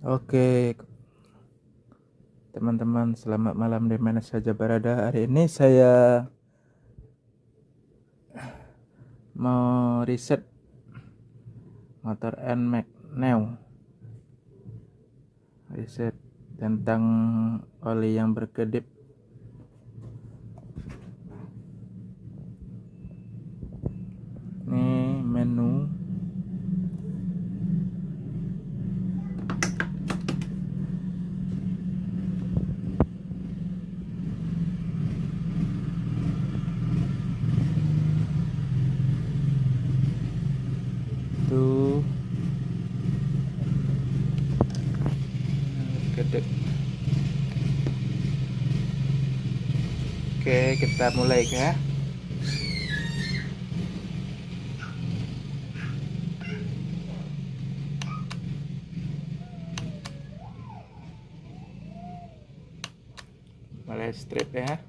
Oke, teman-teman, selamat malam di mana saja berada. Hari ini saya mau riset motor NMAX Neo. Riset tentang oli yang berkedip. Ini menu. Tuh kedip. Oke, kita mulai ya. Mulai strip ya.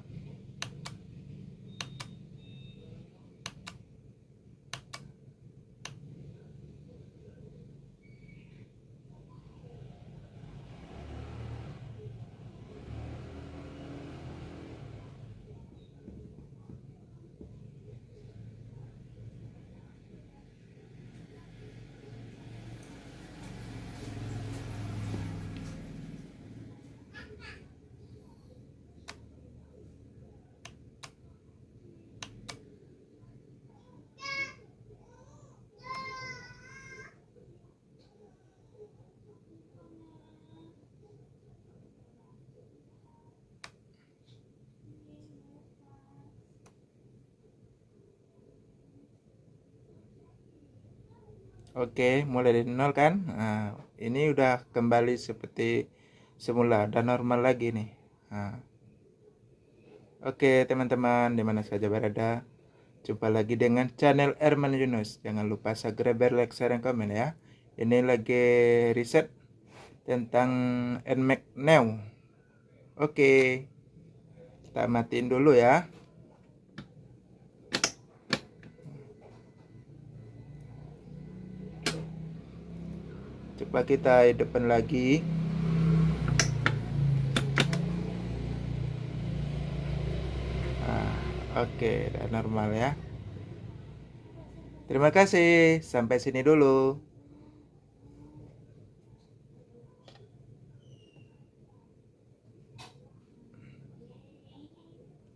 Oke, mulai dari nol kan. Nah, ini udah kembali seperti semula, udah normal lagi nih. Nah, oke teman-teman, dimana saja berada, jumpa lagi dengan channel Erman Yunus. Jangan lupa subscribe, like, share, dan komen ya. Ini lagi riset tentang NMAX Neo. Oke, kita matiin dulu ya. Coba kita hidupkan lagi. Nah, oke, udah normal ya. Terima kasih, sampai sini dulu.